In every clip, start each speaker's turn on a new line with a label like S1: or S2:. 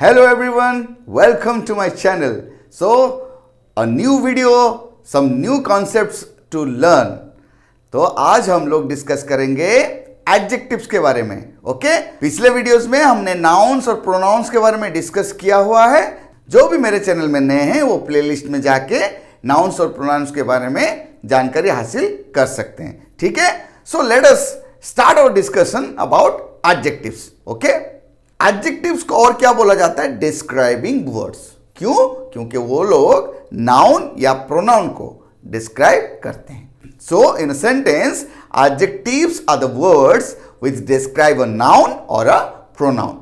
S1: Hello everyone, welcome to my channel. So, a new video, some new concepts to learn. तो आज हम लोग discuss करेंगे adjectives के बारे में. ओके, पिछले वीडियोस में हमने नाउन्स और प्रोनाउंस के बारे में डिस्कस किया हुआ है. जो भी मेरे चैनल में नए हैं वो प्लेलिस्ट में जाके नाउन्स और प्रोनाउंस के बारे में जानकारी हासिल कर सकते हैं. ठीक है, so let us start our discussion about adjectives. Okay, adjectives को और क्या बोला जाता है? Describing words. क्यों? क्योंकि वो लोग नाउन या प्रोनाउन को डिस्क्राइब करते हैं. So in a sentence, adjectives are the words which describe a noun or a pronoun.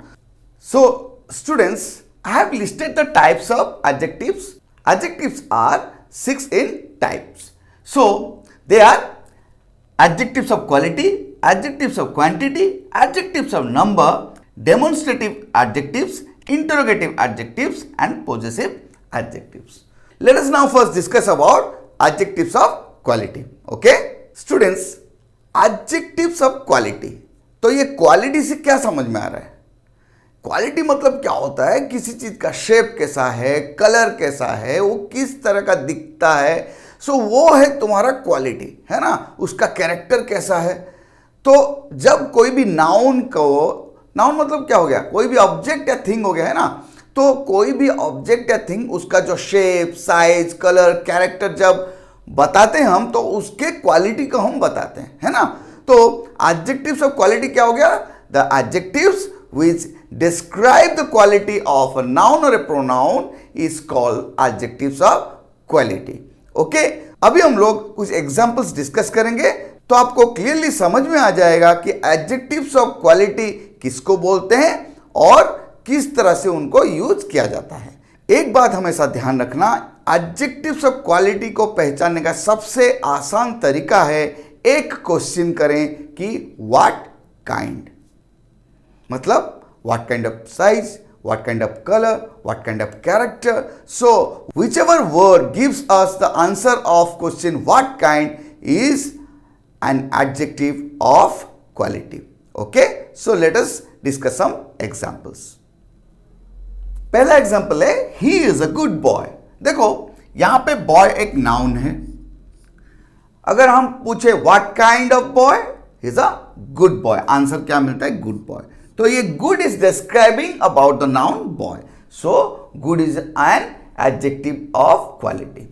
S1: So students, I have listed the types of adjectives. Adjectives are 6 in types. So they are adjectives of quality, adjectives of quantity, adjectives of number, demonstrative adjectives, interrogative adjectives and possessive adjectives. Let us now first discuss about adjectives of quality. Okay students, adjectives of quality. तो ये quality से क्या समझ में आ रहा है? Quality मतलब क्या होता है? किसी चीज का शेप कैसा है, कलर कैसा है, वो किस तरह का दिखता है, सो वो है तुम्हारा क्वालिटी, है ना. उसका कैरेक्टर कैसा है. तो जब कोई भी नाउन को, नाउन मतलब क्या हो गया? कोई भी ऑब्जेक्ट या थिंग हो गया, है ना. तो कोई भी ऑब्जेक्ट या थिंग, उसका जो शेप, साइज, कलर, कैरेक्टर जब बताते हैं हम, तो उसके क्वालिटी को हम बताते हैं, है ना. तो एडजेक्टिव्स ऑफ क्वालिटी क्या हो गया? The adjectives which describe the quality of a noun or a pronoun is called adjectives of quality. Okay, अभी हम लोग कुछ एग्जांपल्स डिस्कस करेंगे तो आपको क्लियरली समझ में आ जाएगा कि एडजेक्टिव्स ऑफ क्वालिटी किसको बोलते हैं और किस तरह से उनको यूज किया जाता है. एक बात हमेशा ध्यान रखना, एडजेक्टिव्स ऑफ क्वालिटी को पहचानने का सबसे आसान तरीका है एक क्वेश्चन करें कि व्हाट काइंड, मतलब what kind of size, what kind of color, what kind of character. So whichever word gives us the answer of question what kind is an adjective of quality. Okay, so let us discuss some examples. पहला example है he is a good boy. देखो यहां पे boy एक noun है. अगर हम पूछे what kind of boy, he is a good boy, answer क्या मिलता है? good boy. तो ये good is describing about the noun boy. So good is an adjective of quality.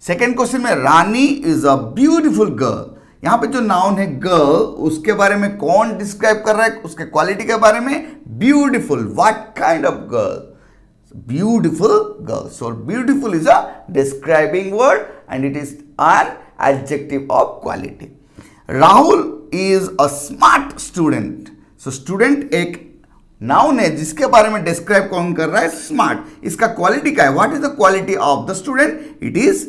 S1: Second question में रानी is a beautiful girl. यहां पे जो noun है गर्ल, उसके बारे में कौन डिस्क्राइब कर रहा है? उसके क्वालिटी के बारे में. Beautiful, what kind of girl? Beautiful girl. So beautiful is a describing word and it is an adjective of quality. Rahul is a smart student. So student एक नाउन है जिसके बारे में डिस्क्राइब कौन कर रहा है? स्मार्ट. इसका क्वालिटी क्या है? What is the quality of the student? It is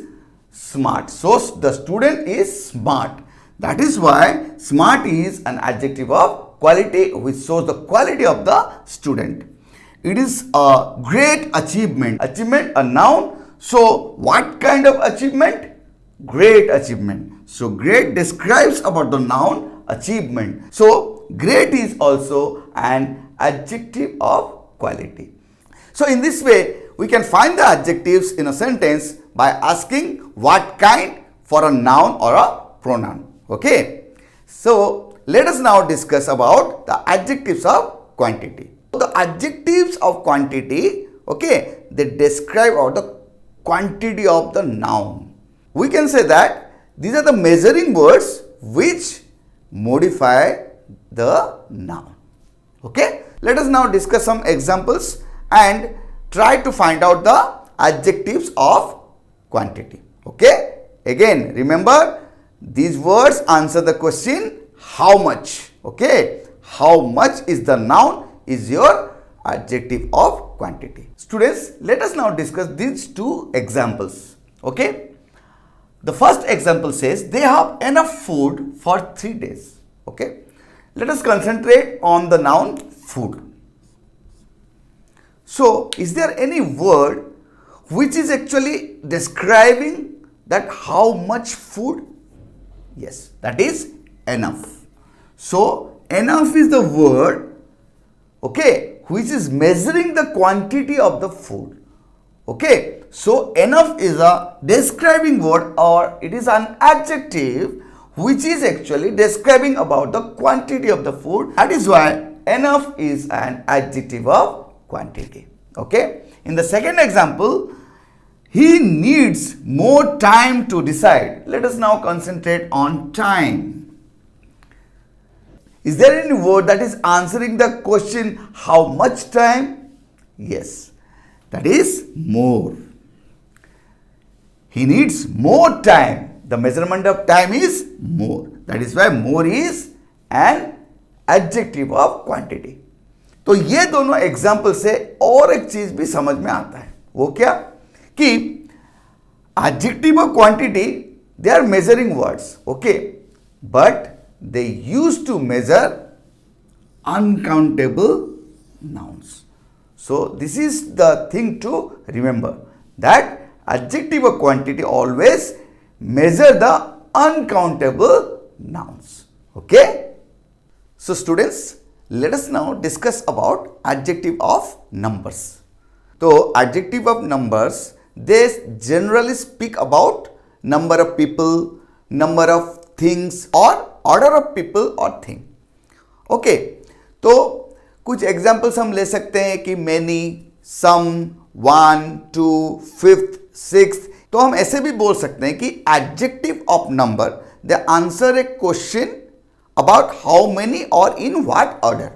S1: smart. So the student is smart. That is why smart is an adjective of quality which shows the quality of the student. It is a great achievement. Achievement a noun. So what kind of achievement? Great achievement. So great describes about the noun achievement. So great is also an adjective of quality. So in this way we can find the adjectives in a sentence by asking what kind for a noun or a pronoun. Okay. So let us now discuss about the adjectives of quantity. The adjectives of quantity, okay, they describe about the quantity of the noun. We can say that these are the measuring words which modify the noun. Okay, let us now discuss some examples and try to find out the adjectives of quantity. Okay, again remember these words answer the question how much. Okay, how much is the noun is your adjective of quantity. Students, let us now discuss these two examples. Okay, the first example says they have enough food for 3 days. Okay, let us concentrate on the noun food. So is there any word which is actually describing that how much food? Yes, that is enough. So enough is the word, okay, which is measuring the quantity of the food. Okay, so enough is a describing word, or it is an adjective which is actually describing about the quantity of the food. That is why enough is an adjective of quantity. Okay, in the second example, he needs more time to decide. Let us now concentrate on time. Is there any word that is answering the question how much time? Yes, that is more. He needs more time. The measurement of time is more. That is why more is an adjective of quantity. तो ये दोनों example से और एक चीज भी समझ में आता है. वो क्या कि adjective of quantity, they are measuring words, okay, but they used to measure uncountable nouns. So this is the thing to remember, that adjective of quantity always measure the uncountable nouns. Okay, so students, let us now discuss about adjective of numbers. So adjective of numbers, they generally speak about number of people, number of things, or order of people or thing. Okay, तो कुछ examples हम ले सकते हैं कि many, some, 1, 2, 5th, 6th. तो हम ऐसे भी बोल सकते हैं कि adjective of number, they answer a question about how many or in what order.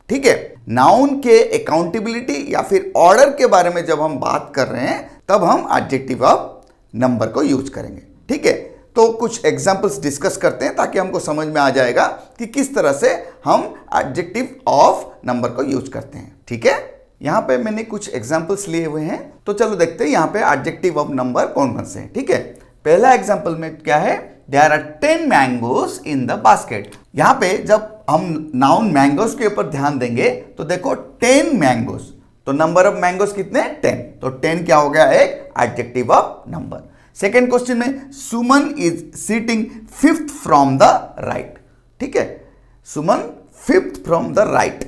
S1: ठीक है, नाउन के अकाउंटेबिलिटी या फिर ऑर्डर के बारे में जब हम बात कर रहे हैं तब हम एडजेक्टिव ऑफ नंबर को यूज करेंगे. ठीक है, तो कुछ एग्जांपल्स डिस्कस करते हैं ताकि हमको समझ में आ जाएगा कि किस तरह से हम एडजेक्टिव ऑफ नंबर को यूज करते हैं. ठीक है, यहाँ पे मैंने कुछ एग्जांपल्स लिए हुए हैं, तो चलो देखते हैं यहाँ पे एडजेक्टिव ऑफ नंबर कौन कौन से हैं. ठीक है, पहला एग्जांपल में क्या है, there are 10 mangoes in the basket. यहाँ पे जब हम नाउन मैंगोज के ऊपर ध्यान देंगे तो देखो 10 मैंगोज, तो नंबर ऑफ मैंगोज कितने, 10. तो 10 क्या हो गया, एक adjective of number. Second question में Suman is sitting 5th from the right. ठीक है, सुमन 5th फ्रॉम द राइट,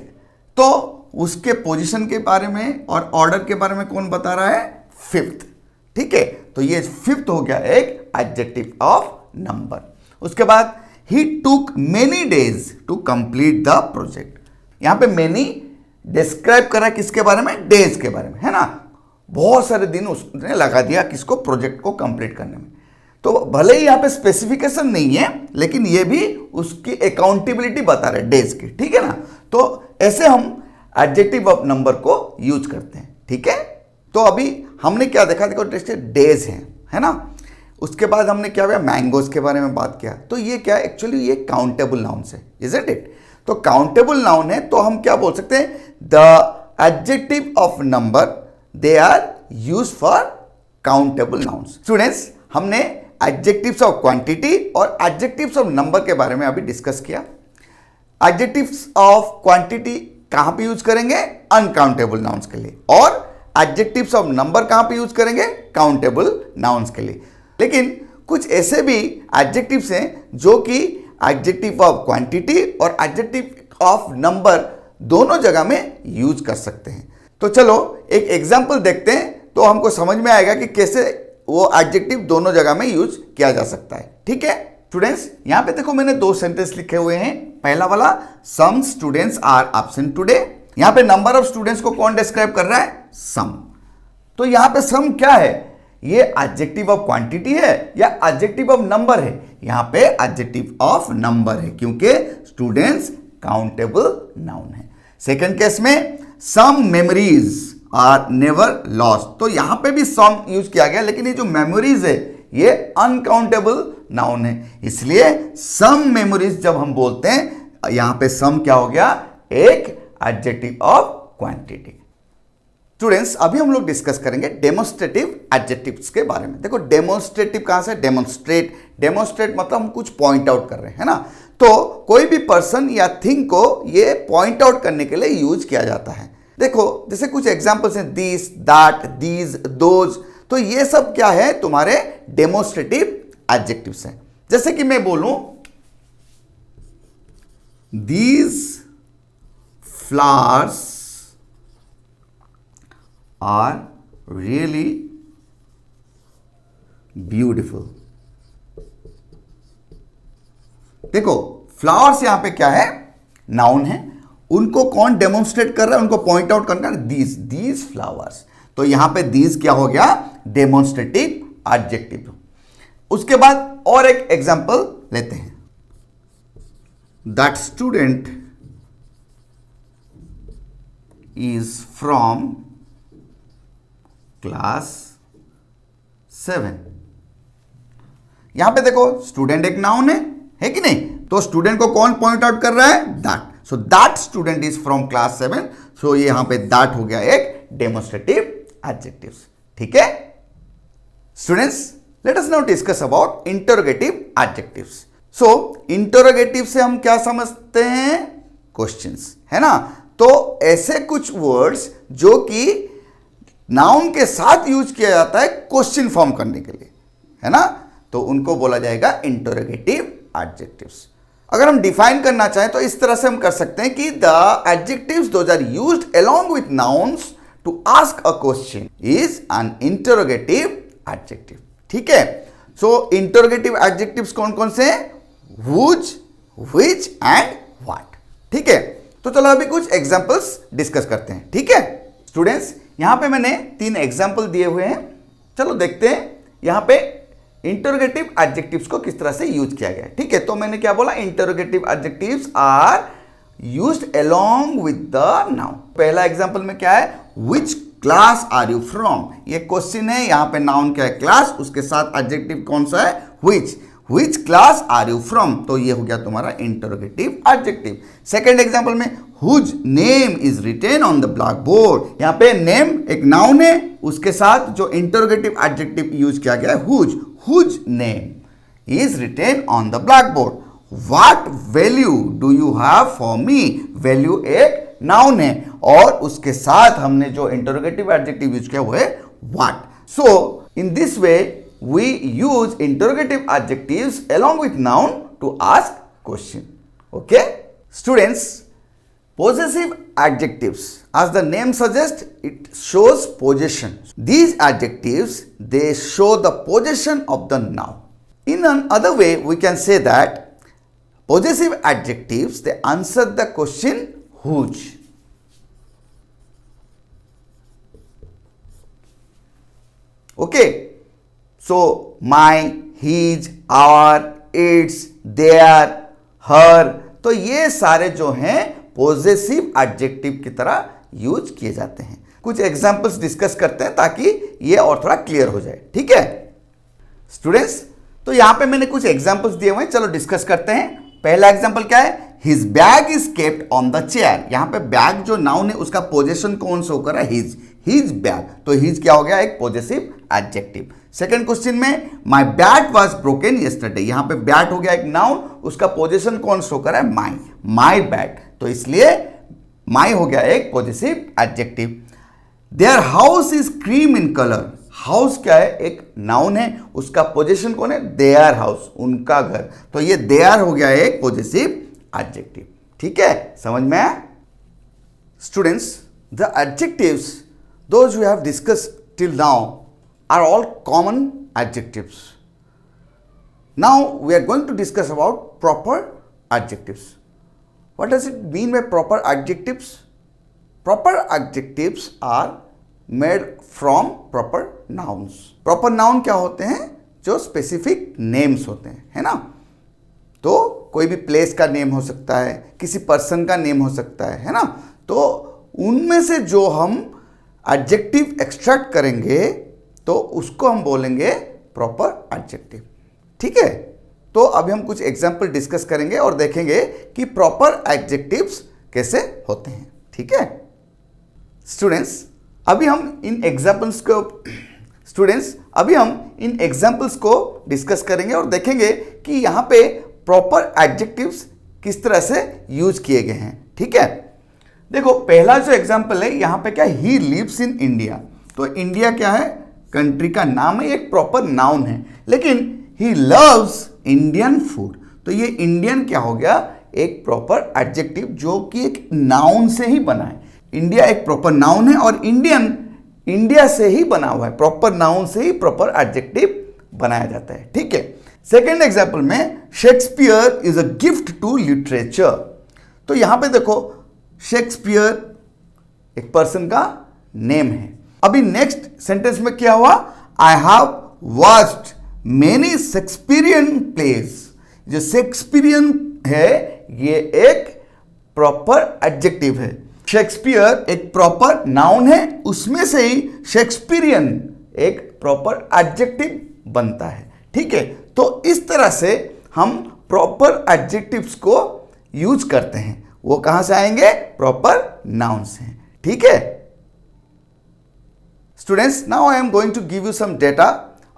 S1: तो उसके पोजीशन के बारे में और ऑर्डर के बारे में कौन बता रहा है, 5th. ठीक है, तो ये 5th हो गया एक एडजेक्टिव ऑफ नंबर. उसके बाद he took many days to complete the project. यहां पे many डिस्क्राइब करा किसके बारे में, डेज के बारे में, है ना. बहुत सारे दिन उसने लगा दिया किसको, प्रोजेक्ट को कंप्लीट करने में. तो भले ही यहां पे स्पेसिफिकेशन नहीं है, लेकिन ये भी उसकी अकाउंटेबिलिटी बता रहे डेज की. ठीक है ना, तो ऐसे हम एडजेक्टिव ऑफ नंबर को यूज करते हैं. ठीक है, तो अभी हमने क्या देखा, देखो डेज है ना. उसके बाद हमने क्या किया, मैंगोज के बारे में बात किया. तो ये क्या, एक्चुअली ये काउंटेबल नाउन्स है, इजंट इट. तो काउंटेबल नाउन है, तो हम क्या बोल सकते हैं, the adjective of number they are use for countable nouns. Students, हमने एडजेक्टिव्स ऑफ क्वांटिटी और एडजेक्टिव्स ऑफ नंबर के बारे में अभी डिस्कस किया. एडजेक्टिव्स ऑफ क्वांटिटी कहां पे यूज करेंगे, अनकाउंटेबल नाउन्स के लिए, और एडजेक्टिव्स ऑफ नंबर कहां पे यूज करेंगे, काउंटेबल नाउन्स के लिए. लेकिन कुछ ऐसे भी एडजेक्टिव्स हैं जो कि एडजेक्टिव ऑफ क्वांटिटी और एडजेक्टिव ऑफ नंबर दोनों जगह में यूज कर सकते हैं. तो चलो एक एग्जांपल देखते हैं, तो हमको समझ में आएगा कि कैसे वो एडजेक्टिव दोनों जगह में यूज किया जा सकता है. ठीक है स्टूडेंट्स, यहां पे देखो मैंने 2 सेंटेंस लिखे हुए हैं. पहला वाला, some students are absent today. यहां पे नंबर ऑफ स्टूडेंट्स को कौन डिस्क्राइब कर रहा है, सम. तो यहां पे सम क्या है, ये एडजेक्टिव ऑफ क्वांटिटी है या एडजेक्टिव ऑफ नंबर है, यहां पे एडजेक्टिव ऑफ नंबर है, क्योंकि स्टूडेंट्स काउंटेबल नाउन है. सेकंड केस में, सम मेमोरीज आर नेवर लॉस्ट. तो यहां पे भी सम यूज किया गया, लेकिन ये जो मेमोरीज है ये अनकाउंटेबल नाउन है, इसलिए सम मेमोरीज जब हम बोलते हैं, यहां पे सम क्या हो गया, एक एडजेक्टिव ऑफ क्वांटिटी. स्टूडेंट्स, अभी हम लोग डिस्कस करेंगे डेमोन्स्ट्रेटिव एडजेक्टिव्स के बारे में. देखो डेमोन्स्ट्रेटिव कहां से, डेमोन्स्ट्रेट मतलब हम कुछ पॉइंट आउट कर रहे हैं, है ना. तो कोई भी पर्सन या थिंग को ये पॉइंट आउट करने के लिए यूज किया जाता है. देखो जैसे कुछ एग्जांपल्स हैं, दिस, दैट, दीज, दोज. तो ये सब क्या है, तुम्हारे डेमोन्स्ट्रेटिव एडजेक्टिव्स हैं. जैसे कि मैं बोलूं, these flowers are really beautiful. देखो फ्लावर्स यहां पे क्या है, नाउन है, उनको कौन डेमोन्स्ट्रेट कर रहा है, उनको पॉइंट आउट करना है, दीज फ्लावर्स। तो यहां पे दीज क्या हो गया, डेमोन्स्ट्रेटिव एडजेक्टिव। उसके बाद और एक एग्जांपल लेते हैं, that student is from class 7। यहां पे देखो स्टूडेंट एक नाउन है कि नहीं, तो स्टूडेंट को कौन पॉइंट आउट कर रहा है, that. So that student is from class 7। सो ये यहां पे दैट हो गया एक डेमोन्स्ट्रेटिव एडजेक्टिव। ठीक है students, let us now discuss about interrogative adjectives. So interrogative से हम क्या समझते हैं, क्वेश्चंस, है ना। तो ऐसे कुछ वर्ड्स जो कि नाउन के साथ यूज किया जाता है क्वेश्चन फॉर्म करने के लिए, है ना, तो उनको बोला जाएगा इंटरोगेटिव एडजेक्टिव्स। अगर हम डिफाइन करना चाहें तो इस तरह से हम कर सकते हैं कि the adjectives those are used along with nouns to ask a question is an interrogative adjective. ठीक है, सो इंटरोगेटिव एडजेक्टिव्स कौन कौन से हैं, व्हिच, व्हिच एंड व्हाट। ठीक है, तो चलो अभी कुछ एग्जांपल्स डिस्कस करते हैं। ठीक है स्टूडेंट्स, यहां पे मैंने 3 एग्जांपल दिए हुए हैं, चलो देखते हैं यहां पे इंटरोगेटिव एडजेक्टिव्स को किस तरह से यूज किया गया है। ठीक है, तो मैंने क्या बोला, interrogative adjectives are used along with the noun. पहला एग्जांपल में क्या है, which class are you from, ये क्वेश्चन है, यहां पे नाउन क्या है, क्लास, उसके साथ एडजेक्टिव कौन सा है, which class are you from, तो ये हो गया तुम्हारा इंटरोगेटिव एडजेक्टिव। सेकंड एग्जांपल में whose name is written on the black board, यहां पे नेम एक नाउन है, उसके साथ जो इंटरोगेटिव एडजेक्टिव यूज किया गया है whose name is written on the black board. What value do you have for me, value एक नाउन है और उसके साथ हमने जो इंटरोगेटिव एडजेक्टिव यूज किया वो है what. So in this way we use interrogative adjectives along with noun to ask question. Okay students, possessive adjectives, as the name suggests, it shows possession. These adjectives, they show the possession of the noun. In another way we can say that possessive adjectives, they answer the question whose. Okay, so my, his, our, its, their, her, तो ये सारे जो हैं possessive adjective की तरह use किए जाते हैं। कुछ एग्जांपल्स डिस्कस करते हैं ताकि ये और थोड़ा क्लियर हो जाए। ठीक है स्टूडेंट्स, तो यहां पे मैंने कुछ एग्जांपल्स दिए हुए हैं, चलो डिस्कस करते हैं। पहला एग्जांपल क्या है, his bag is kept on the chair. यहां पे बैग जो नाउन है उसका पोजेशन कौन शो कर रहा है, हिज बैग, तो हिज क्या हो गया, एक पॉजेसिव एडजेक्टिव। सेकंड क्वेश्चन में my bat was broken yesterday, यहां पे बैट हो गया एक नाउन, उसका पोजीशन कौन शो कर रहा है, माय बैट, तो इसलिए माय हो गया एक possessive adjective. Their house is cream in colour, house क्या है, एक नाउन है, उसका पोजीशन कौन है, देयर हाउस, उनका घर, तो ये देयर हो गया एक पॉजेसिव एडजेक्टिव। ठीक है, समझ में आया students. The adjectives those we have discussed till now are all common adjectives. Now we are going to discuss about proper adjectives. What does it mean by proper adjectives? Proper adjectives are made from proper nouns. Proper noun क्या होते हैं, जो specific names होते हैं, है ना। तो कोई भी place का name हो सकता है, किसी person का name हो सकता है ना। तो उनमें से जो हम adjective extract करेंगे तो उसको हम बोलेंगे प्रॉपर एडजेक्टिव। ठीक है, तो अभी हम कुछ एग्जांपल डिस्कस करेंगे और देखेंगे कि प्रॉपर एडजेक्टिव्स कैसे होते हैं। ठीक है स्टूडेंट्स, अभी हम इन एग्जांपल्स को डिस्कस करेंगे और देखेंगे कि यहां पे प्रॉपर एडजेक्टिव्स किस तरह से यूज किए गए हैं। ठीक है, देखो पहला जो एग्जांपल है यहां पे क्या, ही लिव्स इन इंडिया, तो इंडिया क्या है, कंट्री का नाम है, एक प्रॉपर नाउन है, लेकिन ही लव्स इंडियन फूड, तो ये इंडियन क्या हो गया, एक प्रॉपर एडजेक्टिव जो कि एक नाउन से ही बना है। इंडिया एक प्रॉपर नाउन है और इंडियन इंडिया से ही बना हुआ है, प्रॉपर नाउन से ही प्रॉपर एडजेक्टिव बनाया जाता है, ठीक है। सेकेंड एग्जाम्पल में Shakespeare is a gift to literature. तो यहां पे देखो शेक्सपियर एक पर्सन का नेम है। अभी नेक्स्ट सेंटेंस में क्या हुआ, I have watched many Shakespearean plays. जो शेक्सपियरियन है ये एक प्रॉपर एडजेक्टिव है। शेक्सपियर एक प्रॉपर नाउन है, उसमें से ही शेक्सपियरियन एक प्रॉपर एडजेक्टिव बनता है, ठीक है। तो इस तरह से हम प्रॉपर एडजेक्टिव्स को यूज करते हैं। वो कहां से आएंगे, प्रॉपर नाउन से, ठीक है। Students, now I am going to give you some data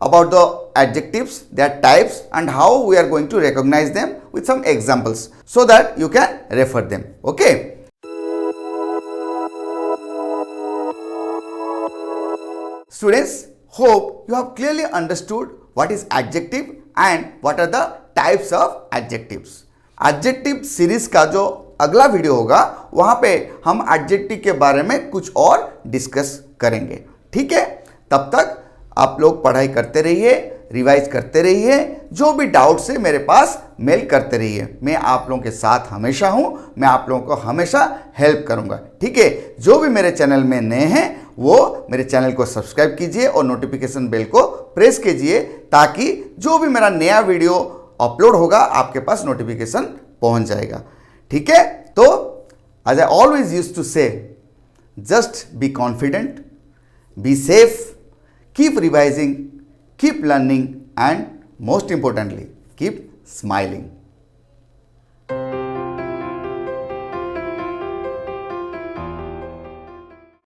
S1: about the adjectives, their types and how we are going to recognize them with some examples so that you can refer them. Okay. Students, hope you have clearly understood what is adjective and what are the types of adjectives. Adjective series का जो अगला video होगा वहां पे हम adjective के बारे में कुछ और डिस्कस करेंगे, ठीक है। तब तक आप लोग पढ़ाई करते रहिए, रिवाइज करते रहिए, जो भी डाउट्स है मेरे पास मेल करते रहिए। मैं आप लोगों के साथ हमेशा हूं, मैं आप लोगों को हमेशा हेल्प करूंगा, ठीक है। जो भी मेरे चैनल में नए हैं वो मेरे चैनल को सब्सक्राइब कीजिए और नोटिफिकेशन बेल को प्रेस कीजिए ताकि जो भी मेरा नया वीडियो अपलोड होगा आपके पास नोटिफिकेशन पहुंच जाएगा, ठीक है। तो as I always used to say, just be confident, be safe, keep revising, keep learning and most importantly keep smiling.